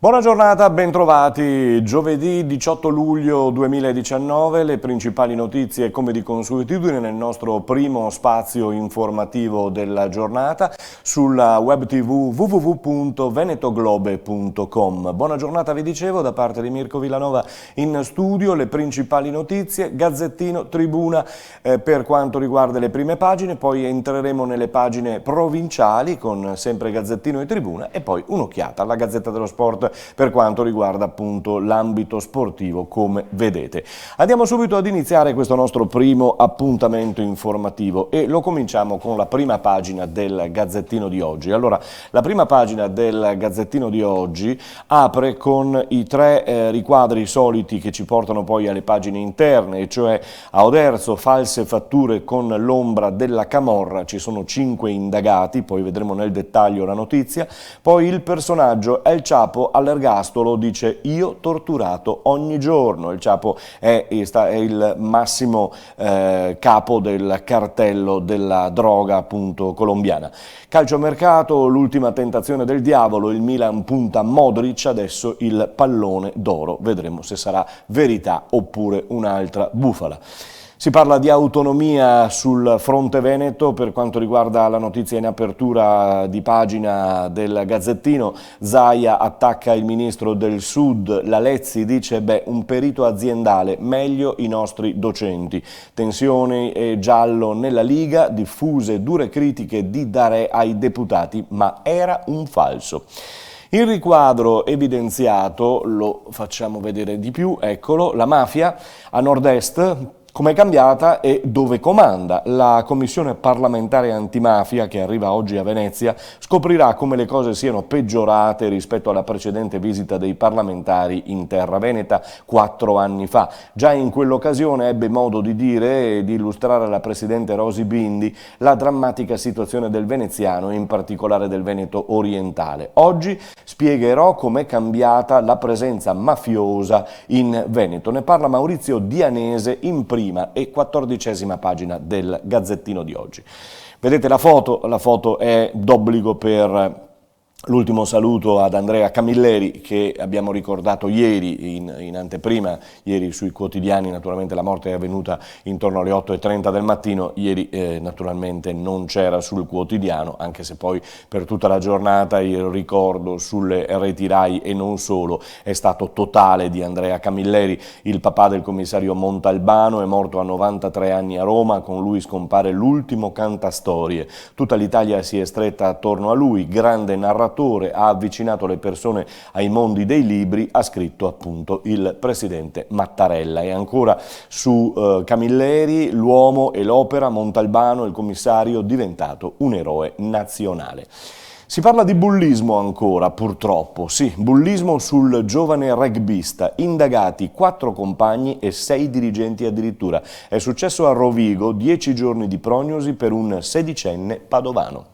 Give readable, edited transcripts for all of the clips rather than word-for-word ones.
Buona giornata, bentrovati. Giovedì 18 luglio 2019, le principali notizie come di consuetudine nel nostro primo spazio informativo della giornata sulla web tv www.venetoglobe.com. Buona giornata, vi dicevo, da parte di Mirko Villanova in studio, le principali notizie, Gazzettino, Tribuna per quanto riguarda le prime pagine, poi entreremo nelle pagine provinciali con sempre Gazzettino e Tribuna e poi un'occhiata alla Gazzetta dello Sport per quanto riguarda appunto l'ambito sportivo, come vedete. Andiamo subito ad iniziare questo nostro primo appuntamento informativo e lo cominciamo con la prima pagina del Gazzettino di oggi. Allora, la prima pagina del Gazzettino di oggi apre con i tre riquadri soliti che ci portano poi alle pagine interne, cioè a Oderzo, false fatture con l'ombra della camorra, ci sono 5 indagati, poi vedremo nel dettaglio la notizia, poi il personaggio El Chapo all'ergastolo dice io torturato ogni giorno. Il Chapo è il massimo capo del cartello della droga appunto colombiana. Calciomercato, l'ultima tentazione del diavolo, il Milan punta Modric, adesso il pallone d'oro, vedremo se sarà verità oppure un'altra bufala. Si parla di autonomia sul fronte veneto per quanto riguarda la notizia in apertura di pagina del Gazzettino. Zaia attacca il ministro del Sud, la Lezzi dice un perito aziendale, meglio i nostri docenti. Tensioni e giallo nella Liga, diffuse dure critiche di Darè ai deputati, ma era un falso. Il riquadro evidenziato, lo facciamo vedere di più, eccolo, la mafia a nord-est. Come è cambiata e dove comanda? La Commissione parlamentare antimafia, che arriva oggi a Venezia, scoprirà come le cose siano peggiorate rispetto alla precedente visita dei parlamentari in terra veneta 4 anni fa. Già in quell'occasione ebbe modo di dire e di illustrare alla Presidente Rosy Bindi la drammatica situazione del veneziano e in particolare del Veneto orientale. Oggi spiegherò com'è cambiata la presenza mafiosa in Veneto. Ne parla Maurizio Dianese in prima e 14ª pagina del Gazzettino di oggi. Vedete la foto è d'obbligo per l'ultimo saluto ad Andrea Camilleri, che abbiamo ricordato ieri in anteprima, ieri sui quotidiani. Naturalmente la morte è avvenuta intorno alle 8:30 del mattino, ieri naturalmente non c'era sul quotidiano, anche se poi per tutta la giornata il ricordo sulle reti Rai e non solo è stato totale di Andrea Camilleri, il papà del commissario Montalbano, è morto a 93 anni a Roma, con lui scompare l'ultimo cantastorie. Tutta l'Italia si è stretta attorno a lui, grande narratore, ha avvicinato le persone ai mondi dei libri, ha scritto appunto il presidente Mattarella. E ancora su Camilleri, l'uomo e l'opera, Montalbano, il commissario diventato un eroe nazionale. Si parla di bullismo ancora, purtroppo, sì, bullismo sul giovane rugbista, indagati 4 compagni e 6 dirigenti addirittura. È successo a Rovigo, 10 giorni di prognosi per un 16enne padovano.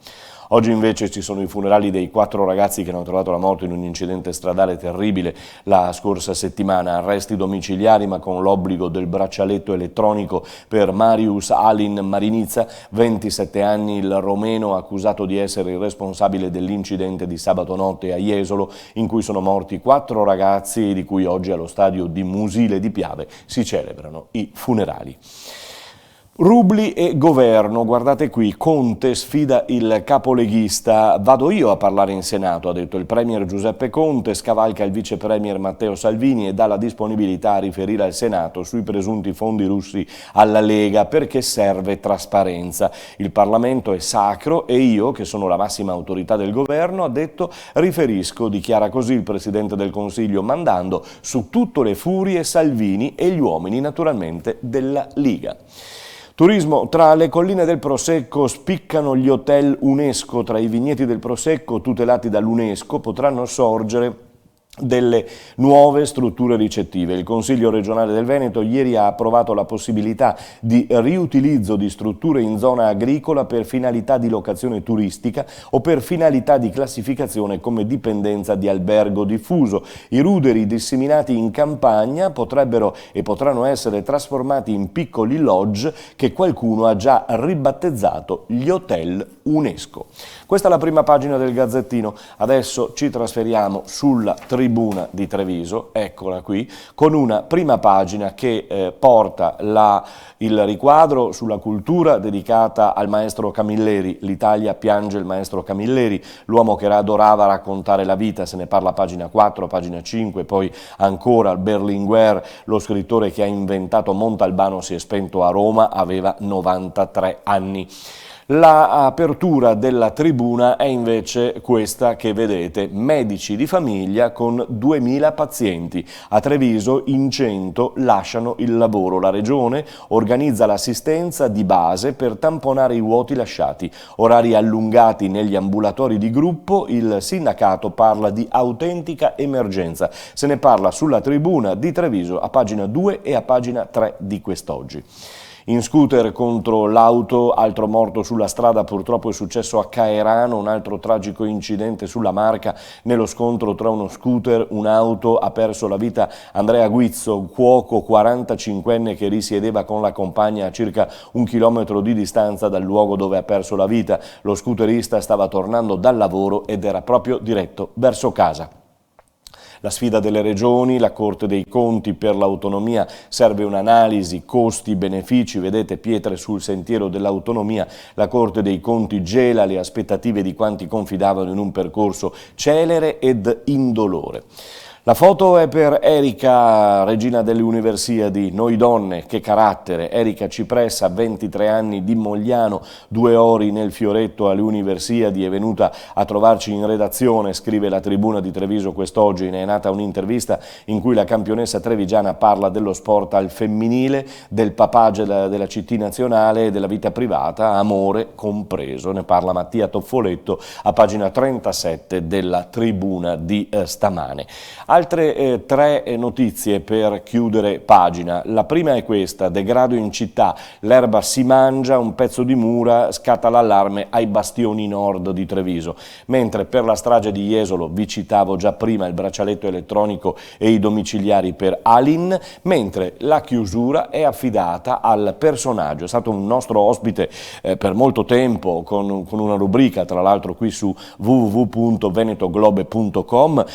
Oggi invece ci sono i funerali dei 4 ragazzi che hanno trovato la morte in un incidente stradale terribile la scorsa settimana. Arresti domiciliari ma con l'obbligo del braccialetto elettronico per Marius Alin Marinizza, 27 anni, il romeno accusato di essere il responsabile dell'incidente di sabato notte a Jesolo in cui sono morti 4 ragazzi di cui oggi allo stadio di Musile di Piave si celebrano i funerali. Rubli e governo, guardate qui, Conte sfida il capoleghista, vado io a parlare in Senato, ha detto il premier Giuseppe Conte, scavalca il vice premier Matteo Salvini e dà la disponibilità a riferire al Senato sui presunti fondi russi alla Lega perché serve trasparenza. Il Parlamento è sacro e io, che sono la massima autorità del governo, ha detto, riferisco, dichiara così il Presidente del Consiglio, mandando su tutte le furie Salvini e gli uomini naturalmente della Liga. Turismo, tra le colline del Prosecco spiccano gli hotel UNESCO, tra i vigneti del Prosecco tutelati dall'UNESCO potranno sorgere delle nuove strutture ricettive. Il Consiglio regionale del Veneto ieri ha approvato la possibilità di riutilizzo di strutture in zona agricola per finalità di locazione turistica o per finalità di classificazione come dipendenza di albergo diffuso. I ruderi disseminati in campagna potranno essere trasformati in piccoli lodge che qualcuno ha già ribattezzato gli hotel UNESCO. Questa è la prima pagina del Gazzettino. Adesso ci trasferiamo sulla Tribuna Tribuna di Treviso, eccola qui, con una prima pagina che porta il riquadro sulla cultura dedicata al maestro Camilleri. L'Italia piange il maestro Camilleri, l'uomo che adorava raccontare la vita, se ne parla a pagina 4, pagina 5, poi ancora Berlinguer, lo scrittore che ha inventato Montalbano si è spento a Roma, aveva 93 anni. L'apertura della Tribuna è invece questa che vedete: medici di famiglia con 2000 pazienti. A Treviso in 100 lasciano il lavoro. La Regione organizza l'assistenza di base per tamponare i vuoti lasciati. Orari allungati negli ambulatori di gruppo, il sindacato parla di autentica emergenza. Se ne parla sulla Tribuna di Treviso a pagina 2 e a pagina 3 di quest'oggi. In scooter contro l'auto, altro morto sulla strada, purtroppo è successo a Caerano, un altro tragico incidente sulla Marca. Nello scontro tra uno scooter e un'auto ha perso la vita Andrea Guizzo, cuoco 45enne che risiedeva con la compagna a circa 1 chilometro di distanza dal luogo dove ha perso la vita. Lo scooterista stava tornando dal lavoro ed era proprio diretto verso casa. La sfida delle regioni, la Corte dei Conti per l'autonomia, serve un'analisi costi-benefici, vedete pietre sul sentiero dell'autonomia, la Corte dei Conti gela le aspettative di quanti confidavano in un percorso celere ed indolore. La foto è per Erika, regina delle Universiadi, noi donne, che carattere. Erika Cipressa, 23 anni, di Mogliano, 2 ore nel fioretto alle Universiadi, è venuta a trovarci in redazione, scrive la Tribuna di Treviso quest'oggi. Ne è nata un'intervista in cui la campionessa trevigiana parla dello sport al femminile, del papà della CT nazionale e della vita privata, amore compreso. Ne parla Mattia Toffoletto a pagina 37 della Tribuna di stamane. Altre 3 notizie per chiudere pagina. La prima è questa: degrado in città, l'erba si mangia, un pezzo di mura, scatta l'allarme ai bastioni nord di Treviso. Mentre per la strage di Jesolo, vi citavo già prima il braccialetto elettronico e i domiciliari per Alin, mentre la chiusura è affidata al personaggio. È stato un nostro ospite per molto tempo con una rubrica, tra l'altro qui su www.venetoglobe.com,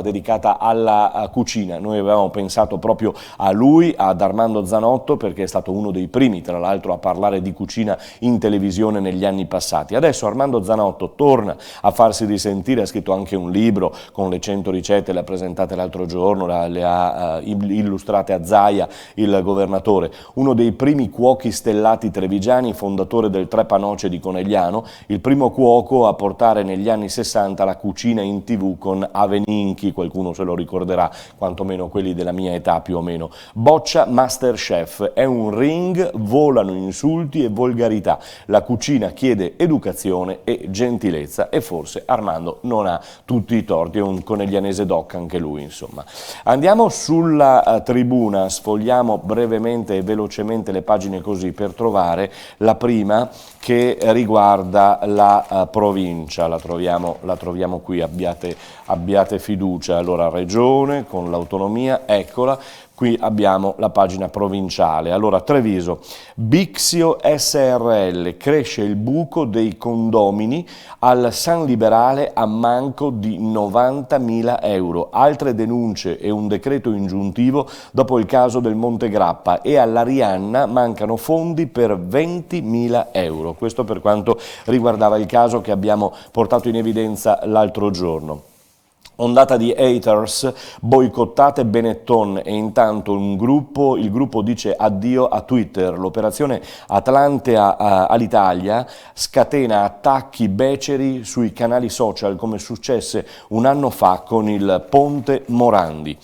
dedicata alla cucina. Noi avevamo pensato proprio a lui, ad Armando Zanotto, perché è stato uno dei primi, tra l'altro, a parlare di cucina in televisione negli anni passati. Adesso Armando Zanotto torna a farsi risentire, ha scritto anche un libro con le 100 ricette, le ha presentate l'altro giorno, le ha illustrate a Zaia, il governatore. Uno dei primi cuochi stellati trevigiani, fondatore del Trepanoce di Conegliano, il primo cuoco a portare negli anni 60 la cucina in TV con Aveninchi, qualcuno se lo ricorderà, quantomeno quelli della mia età più o meno. Boccia Masterchef, è un ring, volano insulti e volgarità. La cucina chiede educazione e gentilezza e forse Armando non ha tutti i torti, è un coneglianese doc anche lui, insomma. Andiamo sulla Tribuna, sfogliamo brevemente e velocemente le pagine così per trovare la prima che riguarda la provincia. La troviamo qui, abbiate fiducia. Allora, regione con l'autonomia, eccola, qui abbiamo la pagina provinciale. Allora, Treviso, Bixio SRL, cresce il buco dei condomini, al San Liberale a manco di 90.000 euro. Altre denunce e un decreto ingiuntivo dopo il caso del Monte Grappa, e all'Arianna mancano fondi per 20.000 euro. Questo per quanto riguardava il caso che abbiamo portato in evidenza l'altro giorno. Ondata di haters, boicottate Benetton e intanto il gruppo dice addio a Twitter. L'operazione Atlante all'Italia scatena attacchi beceri sui canali social, come successe un anno fa con il Ponte Morandi.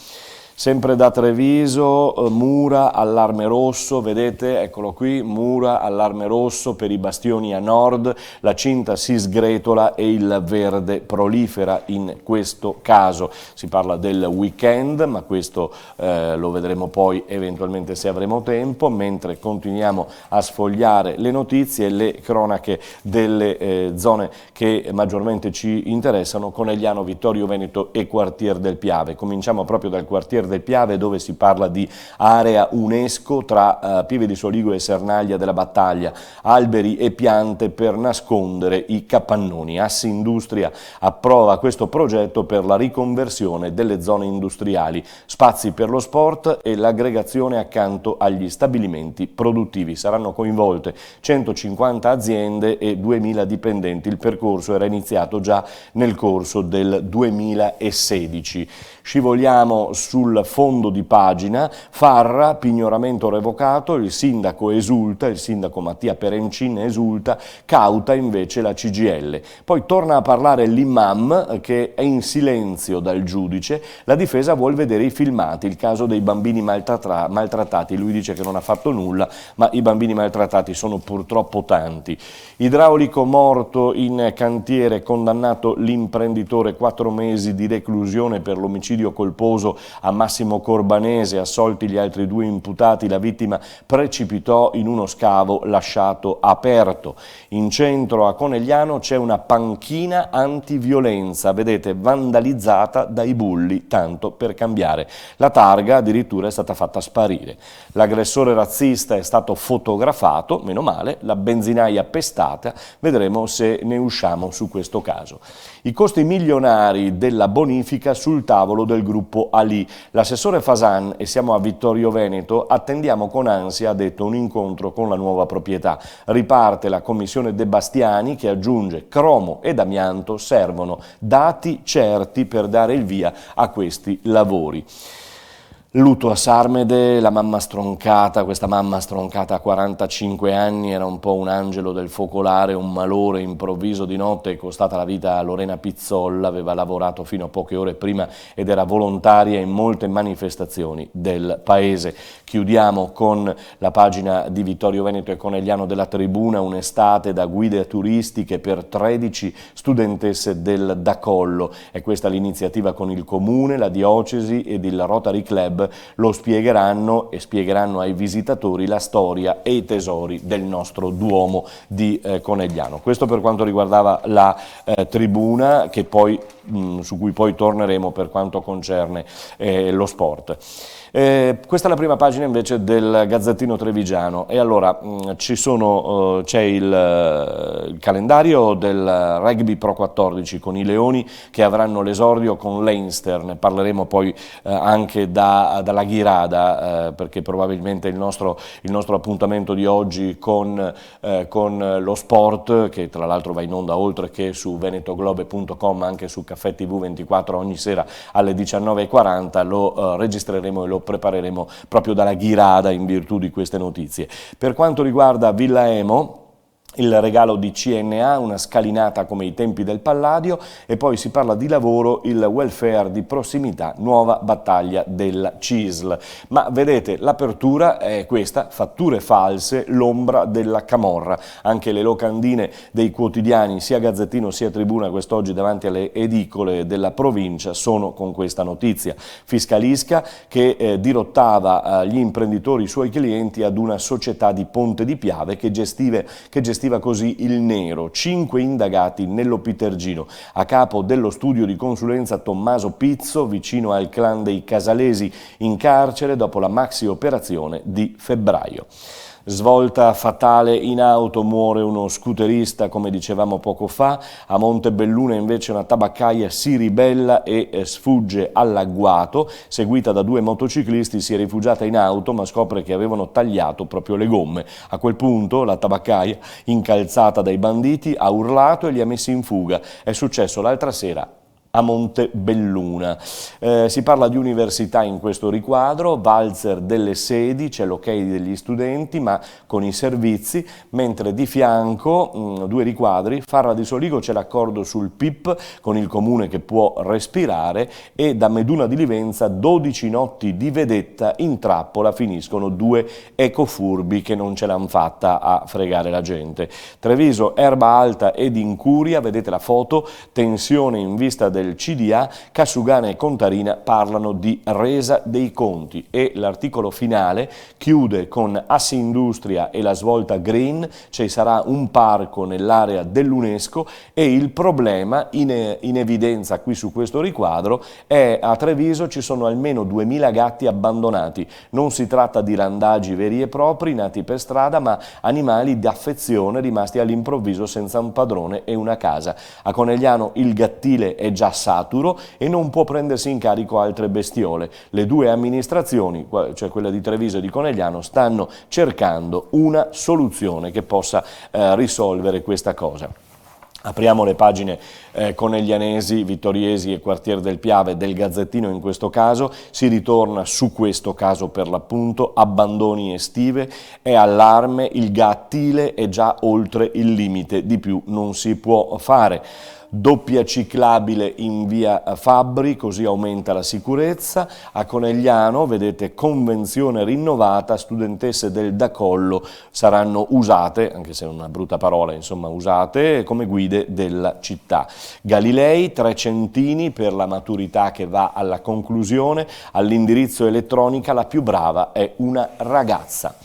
Sempre da Treviso, Mura, allarme rosso, vedete, eccolo qui, Mura, allarme rosso per i bastioni a nord, la cinta si sgretola e il verde prolifera in questo caso. Si parla del weekend, ma questo lo vedremo poi eventualmente se avremo tempo, mentre continuiamo a sfogliare le notizie e le cronache delle zone che maggiormente ci interessano: Conegliano, Vittorio Veneto e Quartier del Piave. Cominciamo proprio dal Quartier del Piave, dove si parla di area UNESCO tra Pieve di Soligo e Sernaglia della Battaglia, alberi e piante per nascondere i capannoni. Assindustria approva questo progetto per la riconversione delle zone industriali, spazi per lo sport e l'aggregazione accanto agli stabilimenti produttivi. Saranno coinvolte 150 aziende e 2000 dipendenti. Il percorso era iniziato già nel corso del 2016. Scivoliamo sul fondo di pagina. Farra, pignoramento revocato, il sindaco esulta, il sindaco Mattia Perencin esulta, cauta invece la CGIL. Poi torna a parlare l'imam che è in silenzio dal giudice, la difesa vuol vedere i filmati, il caso dei bambini maltrattati, lui dice che non ha fatto nulla, ma i bambini maltrattati sono purtroppo tanti. Idraulico morto in cantiere, condannato l'imprenditore, 4 mesi di reclusione per l'omicidio colposo a Massimo Corbanese, assolti gli altri 2 imputati, la vittima precipitò in uno scavo lasciato aperto. In centro a Conegliano c'è una panchina antiviolenza, vedete, vandalizzata dai bulli, tanto per cambiare. La targa addirittura è stata fatta sparire. L'aggressore razzista è stato fotografato, meno male, la benzinaia pestata, vedremo se ne usciamo su questo caso. I costi milionari della bonifica sul tavolo del gruppo Ali. L'assessore Fasan, e siamo a Vittorio Veneto, attendiamo con ansia, ha detto, un incontro con la nuova proprietà. Riparte la commissione De Bastiani che aggiunge cromo ed amianto, servono dati certi per dare il via a questi lavori. Lutto a Sarmede, la mamma stroncata, questa mamma stroncata a 45 anni, era un po' un angelo del focolare, un malore improvviso di notte è costata la vita a Lorena Pizzolla, aveva lavorato fino a poche ore prima ed era volontaria in molte manifestazioni del paese. Chiudiamo con la pagina di Vittorio Veneto e Conegliano della Tribuna, un'estate da guide turistiche per 13 studentesse del Dacollo. È questa l'iniziativa con il Comune, la Diocesi ed il Rotary Club. Lo spiegheranno e spiegheranno ai visitatori la storia e i tesori del nostro Duomo di Conegliano. Questo per quanto riguardava la tribuna, che poi, su cui poi torneremo per quanto concerne lo sport. Questa è la prima pagina invece del Gazzettino Trevigiano e allora c'è il calendario del Rugby Pro 14 con i Leoni che avranno l'esordio con Leinster, ne parleremo poi anche dalla Ghirada perché probabilmente il nostro appuntamento di oggi con lo sport, che tra l'altro va in onda oltre che su venetoglobe.com anche su Caffè TV 24 ogni sera alle 19:40, lo registreremo e lo prepareremo proprio dalla Ghirada in virtù di queste notizie. Per quanto riguarda Villa Emo, il regalo di CNA, una scalinata come i tempi del Palladio e poi si parla di lavoro, il welfare di prossimità, nuova battaglia della CISL. Ma vedete, l'apertura è questa, fatture false, l'ombra della camorra. Anche le locandine dei quotidiani, sia Gazzettino sia Tribuna, quest'oggi davanti alle edicole della provincia, sono con questa notizia. Fiscalisca che dirottava gli imprenditori, i suoi clienti, ad una società di Ponte di Piave che gestiva così il nero. 5 indagati nello Pitergino. A capo dello studio di consulenza Tommaso Pizzo, vicino al clan dei Casalesi, in carcere dopo la maxi operazione di febbraio. Svolta fatale in auto, muore uno scooterista, come dicevamo poco fa. A Montebelluna invece una tabaccaia si ribella e sfugge all'agguato. Seguita da 2 motociclisti, si è rifugiata in auto ma scopre che avevano tagliato proprio le gomme. A quel punto la tabaccaia, incalzata dai banditi, ha urlato e li ha messi in fuga. È successo l'altra sera a Montebelluna. Si parla di università in questo riquadro, valzer delle sedi, c'è l'ok degli studenti ma con i servizi, mentre di fianco 2 riquadri, Farra di Soligo c'è l'accordo sul PIP con il comune che può respirare e da Meduna di Livenza 12 notti di vedetta in trappola, finiscono 2 ecofurbi che non ce l'hanno fatta a fregare la gente. Treviso, Erba Alta ed Incuria, vedete la foto, tensione in vista del del CDA, Casugana e Contarina parlano di resa dei conti e l'articolo finale chiude con Assindustria e la svolta green, ci sarà un parco nell'area dell'UNESCO e il problema in evidenza qui su questo riquadro è a Treviso ci sono almeno 2000 gatti abbandonati, non si tratta di randagi veri e propri nati per strada ma animali d'affezione rimasti all'improvviso senza un padrone e una casa. A Conegliano il gattile è già saturo e non può prendersi in carico altre bestiole. Le due amministrazioni, cioè quella di Treviso e di Conegliano, stanno cercando una soluzione che possa risolvere questa cosa. Apriamo le pagine coneglianesi, vittoriesi e Quartier del Piave del Gazzettino in questo caso, si ritorna su questo caso per l'appunto, abbandoni estive, è allarme, il gattile è già oltre il limite, di più non si può fare. Doppia ciclabile in via Fabbri, così aumenta la sicurezza. A Conegliano, vedete, convenzione rinnovata, studentesse del Dacollo saranno usate, anche se è una brutta parola, insomma usate, come guide della città. Galilei, 3 centini per la maturità che va alla conclusione, all'indirizzo elettronica la più brava è una ragazza.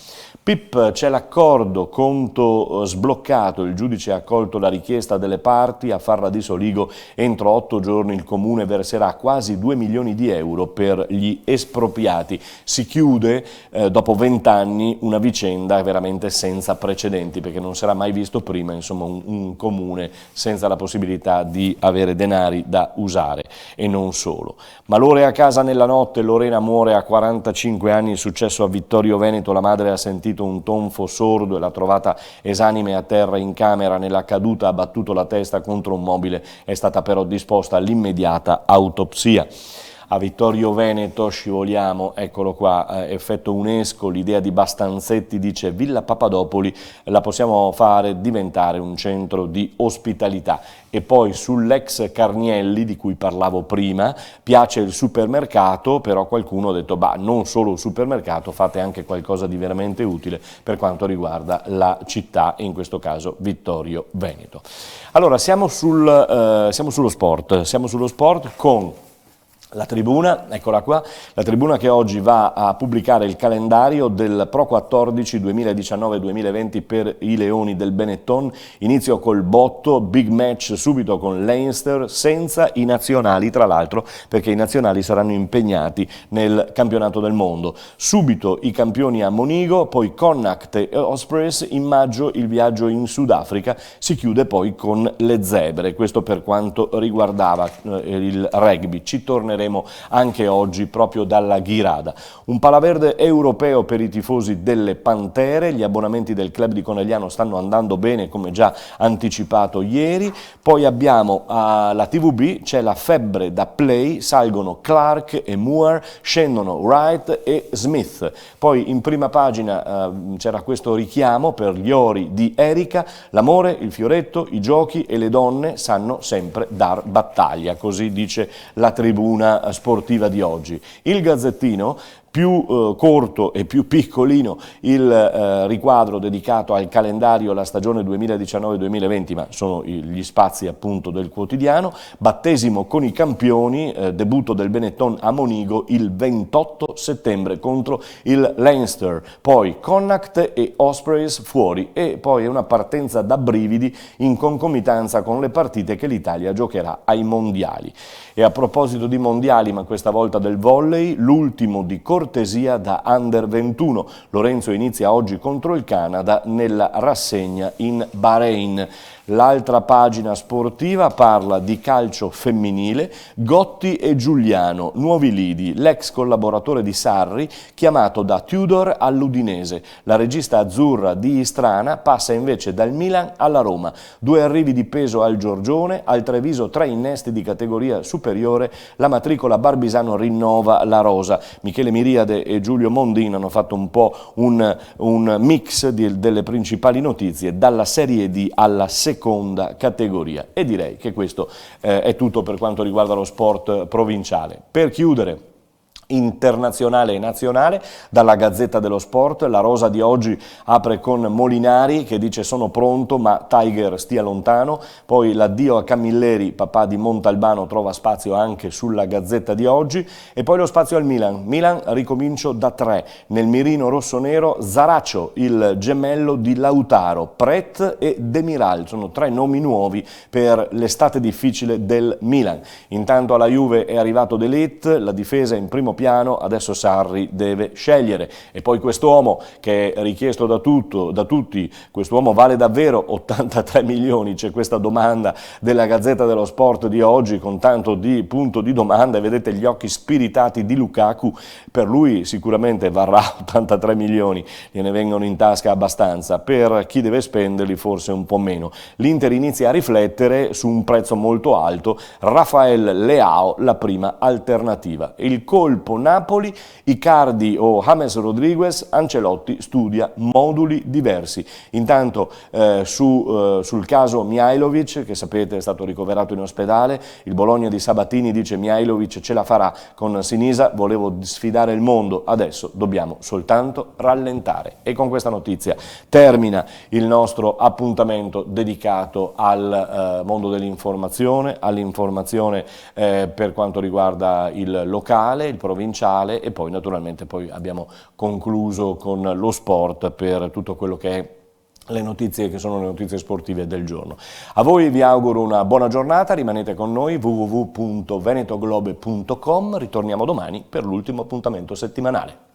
PIP, c'è l'accordo, conto sbloccato, il giudice ha accolto la richiesta delle parti, a Farra di Soligo entro 8 giorni il comune verserà quasi 2 milioni di euro per gli espropriati. Si chiude dopo 20 anni una vicenda veramente senza precedenti, perché non sarà mai visto prima insomma, un comune senza la possibilità di avere denari da usare e non solo. Malore a casa nella notte, Lorena muore a 45 anni, il successo a Vittorio Veneto, la madre ha sentito un tonfo sordo e l'ha trovata esanime a terra in camera, nella caduta ha battuto la testa contro un mobile, è stata però disposta l'immediata autopsia. A Vittorio Veneto scivoliamo, eccolo qua, effetto UNESCO, l'idea di Bastanzetti dice Villa Papadopoli la possiamo fare diventare un centro di ospitalità. E poi sull'ex Carnielli di cui parlavo prima, piace il supermercato, però qualcuno ha detto bah, non solo il supermercato, fate anche qualcosa di veramente utile per quanto riguarda la città e in questo caso Vittorio Veneto. Allora siamo sullo sport con la Tribuna, eccola qua, la Tribuna che oggi va a pubblicare il calendario del Pro 14 2019-2020 per i Leoni del Benetton, inizio col botto, big match subito con Leinster, senza i nazionali tra l'altro, perché i nazionali saranno impegnati nel campionato del mondo. Subito i campioni a Monigo, poi Connacht e Ospreys, in maggio il viaggio in Sudafrica, si chiude poi con le zebre, questo per quanto riguardava il rugby, ci torneremo anche oggi proprio dalla Ghirada. Un palaverde europeo per i tifosi delle Pantere, gli abbonamenti del club di Conegliano stanno andando bene come già anticipato ieri, poi abbiamo alla TVB, c'è la febbre da play, salgono Clark e Moore, scendono Wright e Smith, poi in prima pagina c'era questo richiamo per gli ori di Erika, l'amore, il fioretto, i giochi e le donne sanno sempre dar battaglia, così dice la Tribuna sportiva di oggi. Il Gazzettino, più corto e più piccolino il riquadro dedicato al calendario, la stagione 2019-2020, ma sono gli spazi appunto del quotidiano, battesimo con i campioni, debutto del Benetton a Monigo il 28 settembre contro il Leinster, poi Connacht e Ospreys fuori e poi è una partenza da brividi in concomitanza con le partite che l'Italia giocherà ai mondiali. E a proposito di mondiali, ma questa volta del volley, l'ultimo di cortesia da Under 21. Lorenzo inizia oggi contro il Canada nella rassegna in Bahrain. L'altra pagina sportiva parla di calcio femminile, Gotti e Giuliano, nuovi lidi, l'ex collaboratore di Sarri chiamato da Tudor all'Udinese. La regista azzurra di Istrana passa invece dal Milan alla Roma. 2 arrivi di peso al Giorgione, al Treviso 3 innesti di categoria superiore, la matricola Barbisano rinnova la rosa. Michele Miriade e Giulio Mondin hanno fatto un po' un mix delle principali notizie dalla Serie D alla seconda categoria e direi che questo è tutto per quanto riguarda lo sport provinciale. Per chiudere internazionale e nazionale. Dalla Gazzetta dello Sport, la rosa di oggi apre con Molinari che dice sono pronto ma Tiger stia lontano, poi l'addio a Camilleri, papà di Montalbano, trova spazio anche sulla Gazzetta di oggi, e poi lo spazio al Milan, ricomincio da 3, nel mirino rossonero Zaraccio, il gemello di Lautaro, Pret e Demiral, sono 3 nomi nuovi per l'estate difficile del Milan. Intanto alla Juve è arrivato De Ligt, la difesa in primo piano, adesso Sarri deve scegliere. E poi quest'uomo che è richiesto da tutti, quest'uomo vale davvero 83 milioni? C'è questa domanda della Gazzetta dello Sport di oggi con tanto di punto di domanda, e vedete gli occhi spiritati di Lukaku. Per lui sicuramente varrà 83 milioni, gliene vengono in tasca abbastanza, per chi deve spenderli forse un po' meno. L'Inter inizia a riflettere su un prezzo molto alto, Rafael Leao la prima alternativa. Il colpo Napoli, Icardi o James Rodriguez, Ancelotti studia moduli diversi. Intanto sul caso Mihajlovic, che sapete è stato ricoverato in ospedale, il Bologna di Sabatini dice Mihajlovic ce la farà con Sinisa, volevo sfidare il mondo, adesso dobbiamo soltanto rallentare. E con questa notizia termina il nostro appuntamento dedicato al mondo dell'informazione, all'informazione per quanto riguarda il locale, il provinciale, e poi naturalmente abbiamo concluso con lo sport per tutto quello che è le notizie che sono le notizie sportive del giorno. A voi vi auguro una buona giornata, rimanete con noi, www.venetoglobe.com, ritorniamo domani per l'ultimo appuntamento settimanale.